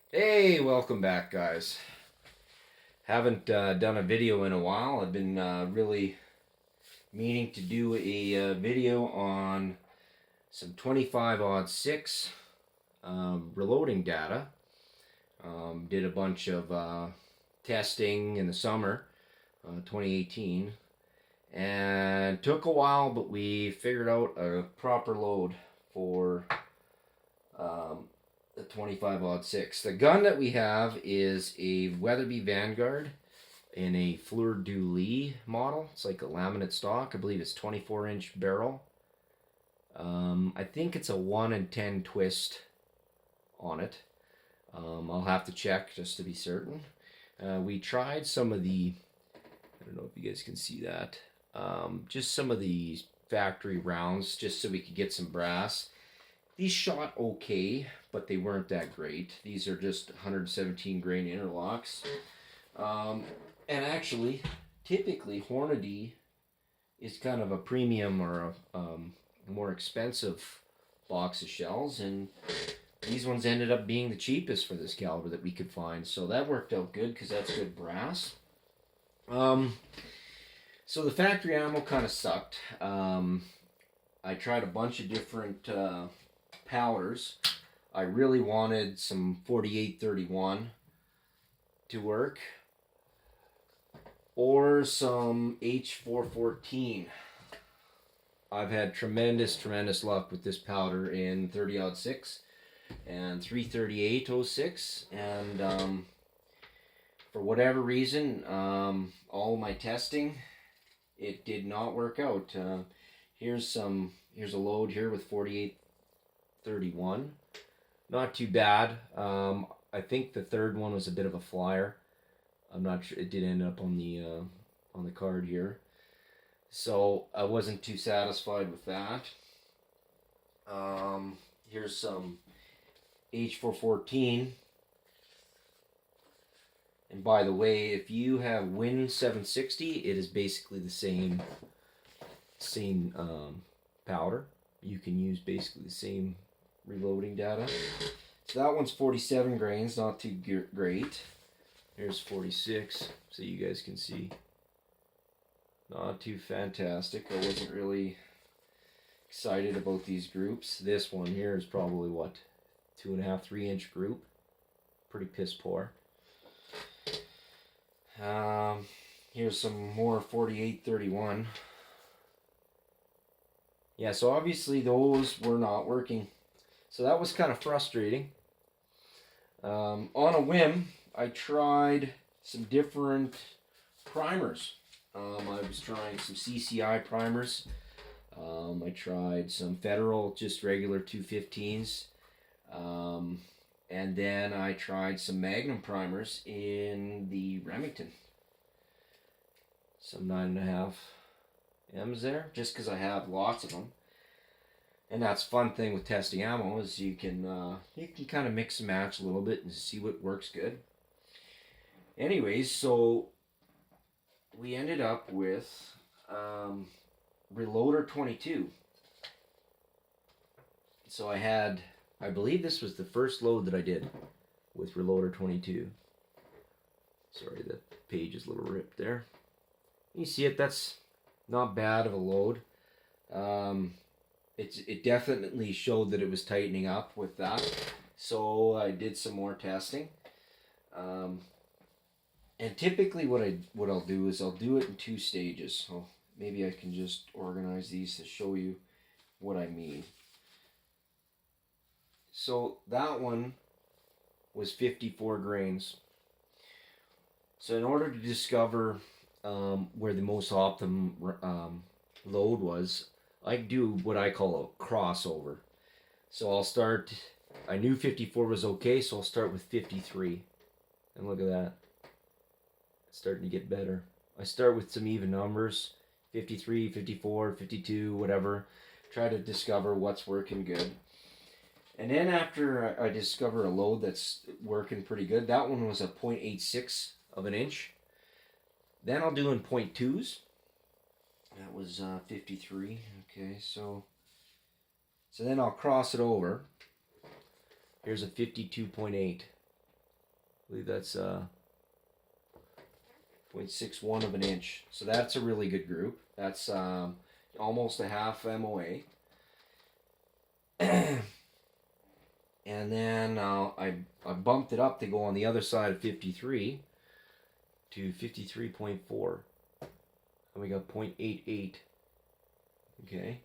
Hey, welcome back, guys. Haven't done a video in a while. I've been really meaning to do a video on some 25-06 reloading data. Did a bunch of testing in the summer, 2018, and took a while, but we figured out a proper load for um, the 25-06. The gun that we have is a Weatherby Vanguard in a Fleur du Lis model. It's like a laminate stock. I believe it's 24-inch barrel. I think it's a 1 in 10 twist on it. I'll have to check just to be certain. We tried some of the, I don't know if you guys can see that, just some of the factory rounds just so we could get some brass. These shot okay, but they weren't that great. These are just 117 grain interlocks. And actually, typically Hornady is kind of a premium or a more expensive box of shells, and these ones ended up being the cheapest for this caliber that we could find. So that worked out good because that's good brass. So the factory ammo kind of sucked. I tried a bunch of different powders. I really wanted some 4831 to work, or some H414. I've had tremendous luck with this powder in 30-06 and 338-06, and for whatever reason, all of my testing, it did not work out. Here's a load here with 4831. Not too bad. I think the third one was a bit of a flyer. I'm not sure. It did end up on the card here, so I wasn't too satisfied with that. Here's some H414. And by the way, if you have Win 760, it is basically the same powder. You can use basically the same reloading data. So that one's 47 grains, not too great. Here's 46, so you guys can see. Not too fantastic. I wasn't really excited about these groups. This one here is probably what, 2.5, 3-inch group. Pretty piss poor. Here's some more 4831. Yeah, so obviously those were not working. So that was kind of frustrating. On a whim, I tried some different primers. I was trying some CCI primers. I tried some Federal, just regular 215s. And then I tried some Magnum primers in the Remington. Some 9.5 M's there, just because I have lots of them. And that's fun thing with testing ammo is you can kind of mix and match a little bit and see what works good. Anyways, so we ended up with Reloader 22. So I believe this was the first load that I did with Reloader 22. Sorry, the page is a little ripped there. You see it, that's not bad of a load. It definitely showed that it was tightening up with that. So I did some more testing. And typically what I'll do is I'll do it in 2 stages. So maybe I can just organize these to show you what I mean. So that one was 54 grains. So in order to discover where the most optimum load was, I do what I call a crossover. So I'll start, I knew 54 was okay, so I'll start with 53. And look at that. It's starting to get better. I start with some even numbers, 53, 54, 52, whatever. Try to discover what's working good. And then after I discover a load that's working pretty good, that one was a 0.86 of an inch. Then I'll do in 0.2s. That was 53. Okay, so then I'll cross it over. Here's a 52.8. believe that's 0.61 of an inch. So that's a really good group. That's almost a half MOA. And then I bumped it up to go on the other side of 53 to 53.4. And we got 0.88. Okay.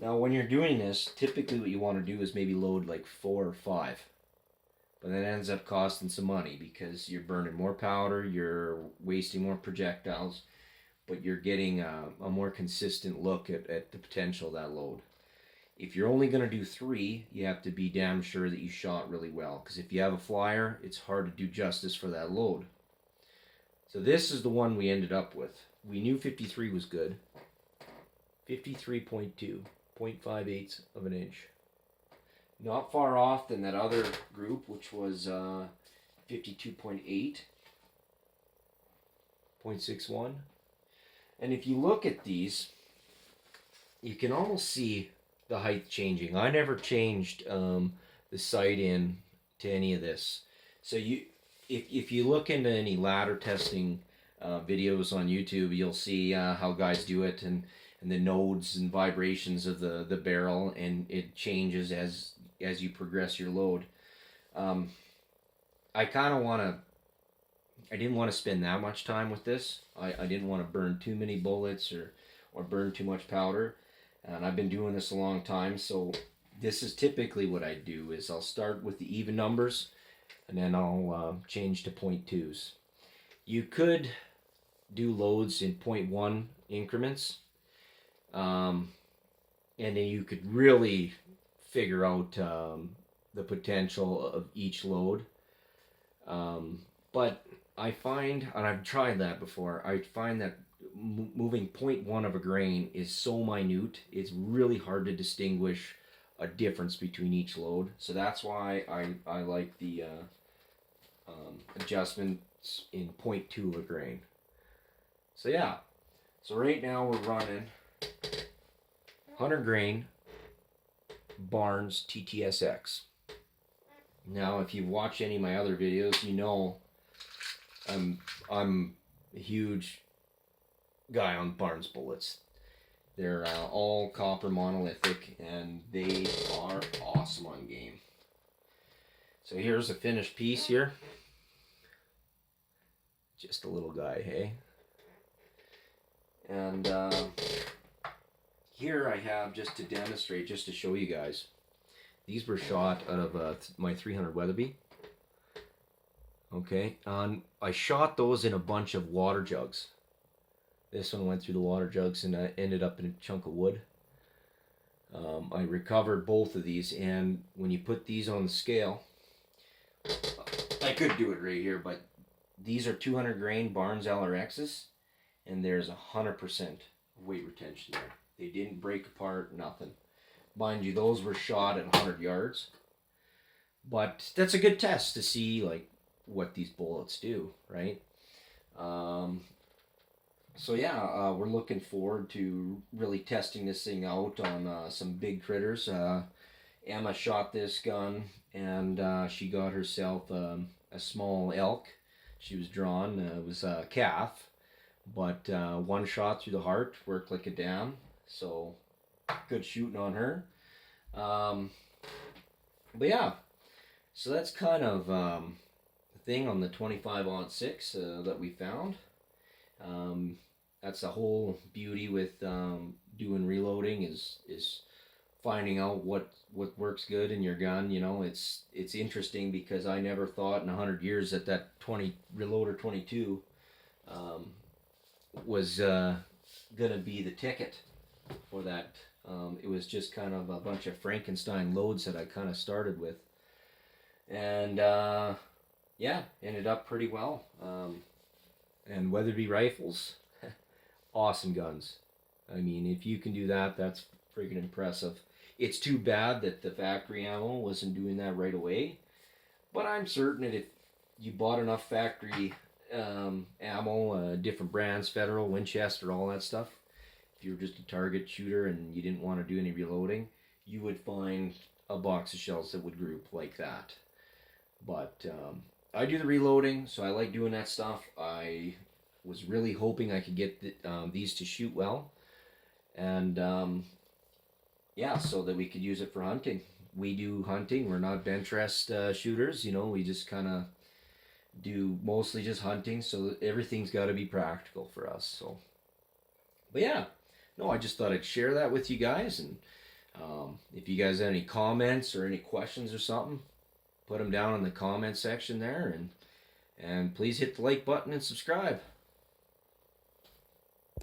Now when you're doing this, typically what you want to do is maybe load like 4 or 5. But that ends up costing some money because you're burning more powder, you're wasting more projectiles, but you're getting a more consistent look at the potential of that load. If you're only going to do 3, you have to be damn sure that you shot really well, because if you have a flyer, it's hard to do justice for that load. So this is the one we ended up with. We knew 53 was good. 53.2, 0.58 of an inch. Not far off than that other group, which was 52.8, 0.61. And if you look at these, you can almost see the height changing. I never changed the sight in to any of this. So if you look into any ladder testing videos on YouTube, you'll see how guys do it, and the nodes and vibrations of the barrel, and it changes as you progress your load. I didn't want to spend that much time with this. I didn't want to burn too many bullets or burn too much powder. And I've been doing this a long time, so this is typically what I do is I'll start with the even numbers, and then I'll change to 0.2s. You could do loads in 0.1 increments, and then you could really figure out the potential of each load. But I find, and I've tried that before, I find that moving 0.1 of a grain is so minute, it's really hard to distinguish a difference between each load. So that's why I like the adjustments in 0.2 of a grain. So yeah, so right now we're running 100 grain Barnes TTSX. Now if you watch any of my other videos, you know I'm a huge guy on Barnes bullets. They're all copper monolithic, and they are awesome on game. So here's a finished piece here. Just a little guy, hey? And here I have, just to demonstrate, just to show you guys, these were shot out of my 300 Weatherby. Okay, I shot those in a bunch of water jugs. This one went through the water jugs and ended up in a chunk of wood. I recovered both of these, and when you put these on the scale, I could do it right here, but these are 200 grain Barnes LRXs, and there's 100% weight retention there. They didn't break apart, nothing. Mind you, those were shot at 100 yards, but that's a good test to see like what these bullets do, right? So yeah, we're looking forward to really testing this thing out on some big critters. Emma shot this gun, and she got herself a small elk. She was drawn. It was a calf, but one shot through the heart worked like a damn. So good shooting on her. But yeah, so that's kind of the thing on the 25-06 that we found. That's the whole beauty with doing reloading is finding out what works good in your gun. You know, it's interesting because I never thought in 100 years that 20 reloader 22 was gonna be the ticket for that. It was just kind of a bunch of Frankenstein loads that I kind of started with, and yeah, ended up pretty well. And Weatherby rifles, awesome guns. I mean, if you can do that, that's freaking impressive. It's too bad that the factory ammo wasn't doing that right away, but I'm certain that if you bought enough factory ammo, different brands, Federal, Winchester, all that stuff, if you were just a target shooter and you didn't want to do any reloading, you would find a box of shells that would group like that. But I do the reloading, so I like doing that stuff. I was really hoping I could get these to shoot well, and yeah, so that we could use it for hunting. We do hunting. We're not bench rest shooters. You know, we just kind of do mostly just hunting. So everything's got to be practical for us. So, but yeah, no, I just thought I'd share that with you guys. And if you guys have any comments or any questions or something, put them down in the comment section there. And please hit the like button and subscribe.